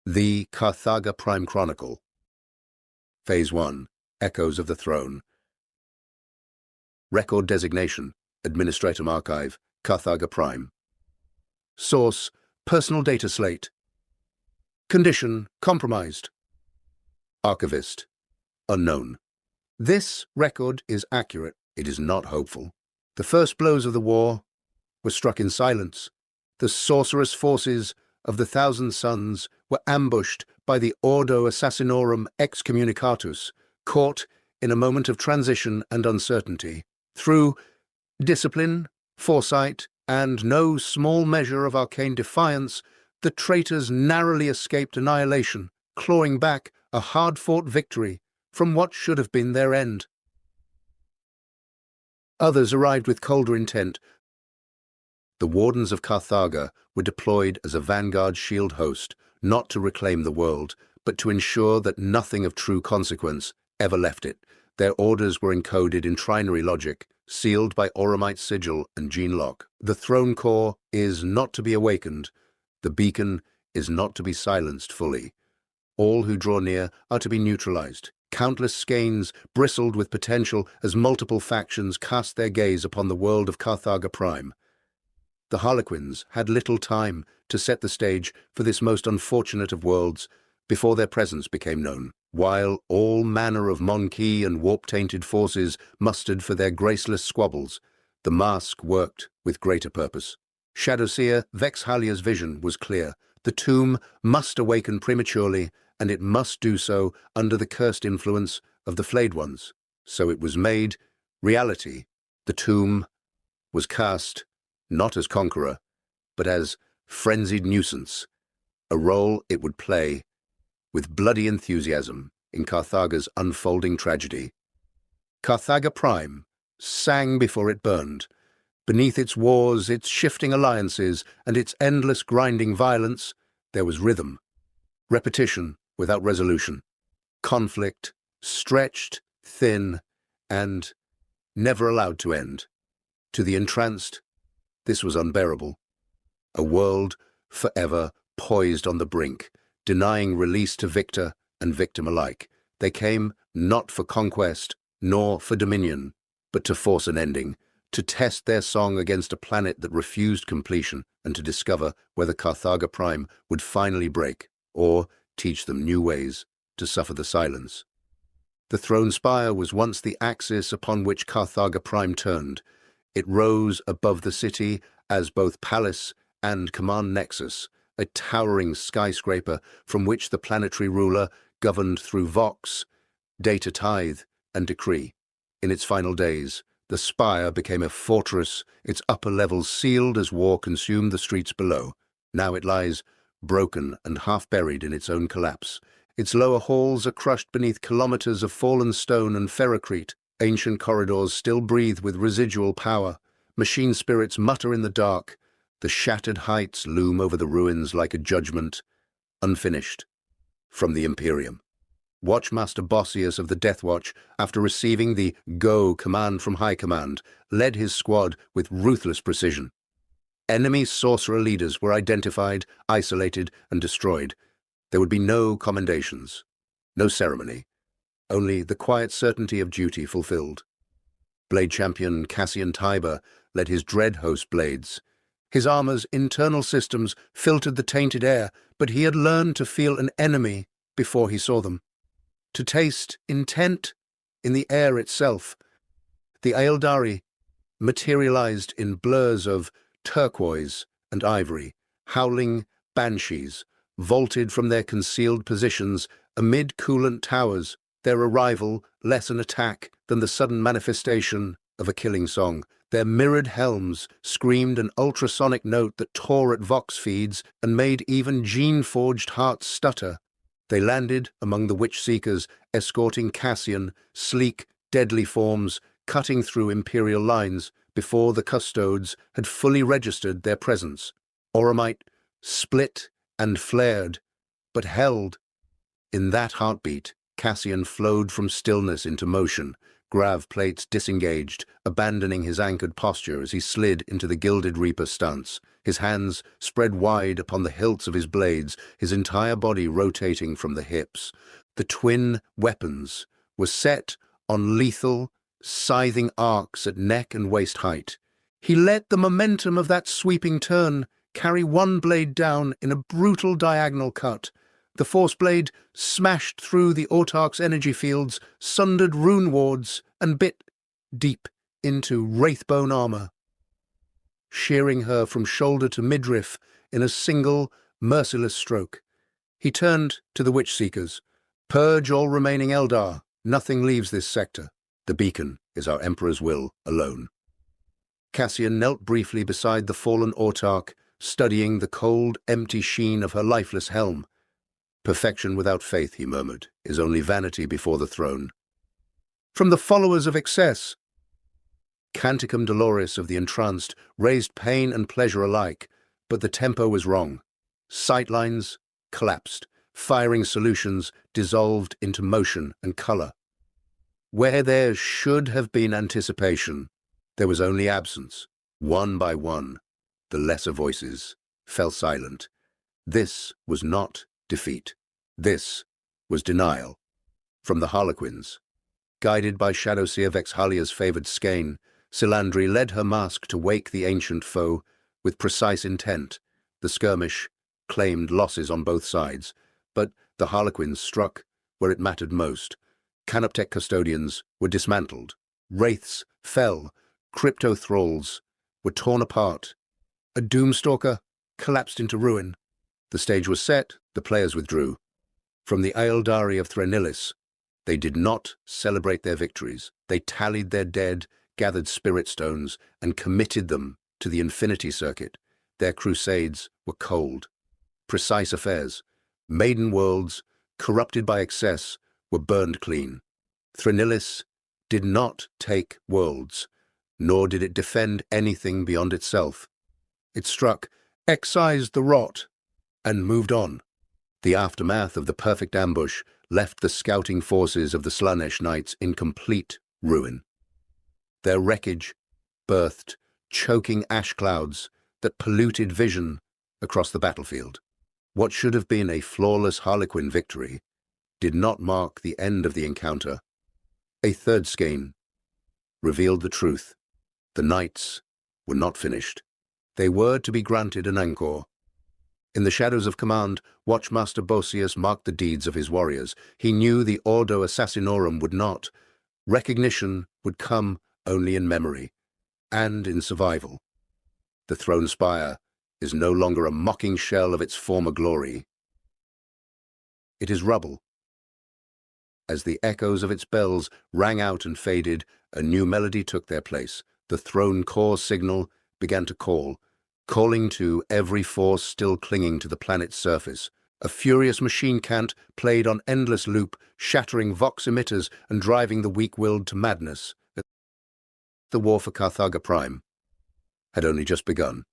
The Carthaga Prime Chronicle. Phase 1. Echoes of the Throne. Record designation, Administratum Archive, Carthaga Prime. Source, Personal Data Slate. Condition, Compromised. Archivist, Unknown. This record is accurate. It is not hopeful. The first blows of the war were struck in silence. The sorcerous forces of the Thousand Suns were ambushed by the Ordo Assassinorum Excommunicatus, caught in a moment of transition and uncertainty. Through discipline, foresight, and no small measure of arcane defiance, the traitors narrowly escaped annihilation, clawing back a hard-fought victory from what should have been their end. Others arrived with colder intent. The Wardens of Carthaga were deployed as a vanguard shield host, not to reclaim the world, but to ensure that nothing of true consequence ever left it. Their orders were encoded in trinary logic, sealed by Auramite sigil and gene lock. The throne core is not to be awakened. The beacon is not to be silenced fully. All who draw near are to be neutralized. Countless skeins bristled with potential as multiple factions cast their gaze upon the world of Carthaga Prime. The Harlequins had little time to set the stage for this most unfortunate of worlds before their presence became known. While all manner of Monkey and warp-tainted forces mustered for their graceless squabbles, the mask worked with greater purpose. Shadowseer Vexhalia's vision was clear. The tomb must awaken prematurely, and it must do so under the cursed influence of the Flayed Ones. So it was made reality. The tomb was cast not as conqueror, but as frenzied nuisance, a role it would play with bloody enthusiasm in Carthaga's unfolding tragedy. Carthaga Prime sang before it burned. Beneath its wars, its shifting alliances, and its endless grinding violence, there was rhythm, repetition without resolution, conflict, stretched, thin, and never allowed to end. To the entranced, this was unbearable. A world forever poised on the brink, denying release to victor and victim alike. They came not for conquest, nor for dominion, but to force an ending, to test their song against a planet that refused completion, and to discover whether Carthaga Prime would finally break, or teach them new ways to suffer the silence. The throne spire was once the axis upon which Carthaga Prime turned. It rose above the city as both palace and command nexus, a towering skyscraper from which the planetary ruler governed through vox, data tithe, and decree. In its final days, the spire became a fortress, its upper levels sealed as war consumed the streets below. Now it lies broken and half-buried in its own collapse. Its lower halls are crushed beneath kilometers of fallen stone and ferrocrete. Ancient corridors still breathe with residual power. Machine spirits mutter in the dark. The shattered heights loom over the ruins like a judgment, unfinished, from the Imperium. Watchmaster Bossius of the Death Watch, after receiving the Go command from High Command, led his squad with ruthless precision. Enemy sorcerer leaders were identified, isolated, and destroyed. There would be no commendations, no ceremony, only the quiet certainty of duty fulfilled. Blade champion Cassian Tiber led his dread host blades. His armor's internal systems filtered the tainted air, but he had learned to feel an enemy before he saw them, to taste intent in the air itself. The Aeldari materialized in blurs of turquoise and ivory, howling banshees, vaulted from their concealed positions amid coolant towers, their arrival less an attack than the sudden manifestation of a killing song. Their mirrored helms screamed an ultrasonic note that tore at vox feeds and made even gene-forged hearts stutter. They landed among the Witch-Seekers, escorting Cassian, sleek, deadly forms, cutting through Imperial lines before the Custodes had fully registered their presence. Auramite split and flared, but held. In that heartbeat, Cassian flowed from stillness into motion, grav plates disengaged, abandoning his anchored posture as he slid into the Gilded Reaper stance. his hands spread wide upon the hilts of his blades, his entire body rotating from the hips. The twin weapons were set on lethal, scything arcs at neck and waist height. He let the momentum of that sweeping turn carry one blade down in a brutal diagonal cut. The force blade smashed through the autarch's energy fields, sundered rune wards, and bit deep into wraithbone armor, shearing her from shoulder to midriff in a single, merciless stroke. He turned to the Witch-Seekers. "Purge all remaining Eldar. Nothing leaves this sector. The beacon is our Emperor's will alone." Cassian knelt briefly beside the fallen autarch, studying the cold, empty sheen of her lifeless helm. "Perfection without faith," he murmured, "is only vanity before the throne." From the followers of excess, Canticum Doloris of the entranced raised pain and pleasure alike, but the tempo was wrong. Sightlines collapsed, firing solutions dissolved into motion and color. Where there should have been anticipation, there was only absence. One by one, the lesser voices fell silent. This was not defeat. This was denial. From the Harlequins, guided by Shadowseer Vexhalia's favored skein, Silandri led her mask to wake the ancient foe with precise intent. The skirmish claimed losses on both sides, but the Harlequins struck where it mattered most. Canoptech custodians were dismantled. Wraiths fell. Crypto thralls were torn apart. A Doomstalker collapsed into ruin. The stage was set, the players withdrew. From the Aeldari of Threnilis, they did not celebrate their victories. They tallied their dead, gathered spirit stones, and committed them to the Infinity Circuit. Their crusades were cold, precise affairs. Maiden worlds, corrupted by excess, were burned clean. Threnilis did not take worlds, nor did it defend anything beyond itself. It struck, excised the rot, and moved on. The aftermath of the perfect ambush left the scouting forces of the Slaanesh Knights in complete ruin. Their wreckage birthed choking ash clouds that polluted vision across the battlefield. What should have been a flawless Harlequin victory did not mark the end of the encounter. A third skein revealed the truth. The knights were not finished. They were to be granted an encore. In the shadows of command, Watchmaster Bosius marked the deeds of his warriors. He knew the Ordo Assassinorum would not. Recognition would come only in memory and in survival. The throne spire is no longer a mocking shell of its former glory. It is rubble. As the echoes of its bells rang out and faded, a new melody took their place. The throne core signal began to call, calling to every force still clinging to the planet's surface. A furious machine cant played on endless loop, shattering vox emitters and driving the weak-willed to madness. The war for Carthaga Prime had only just begun.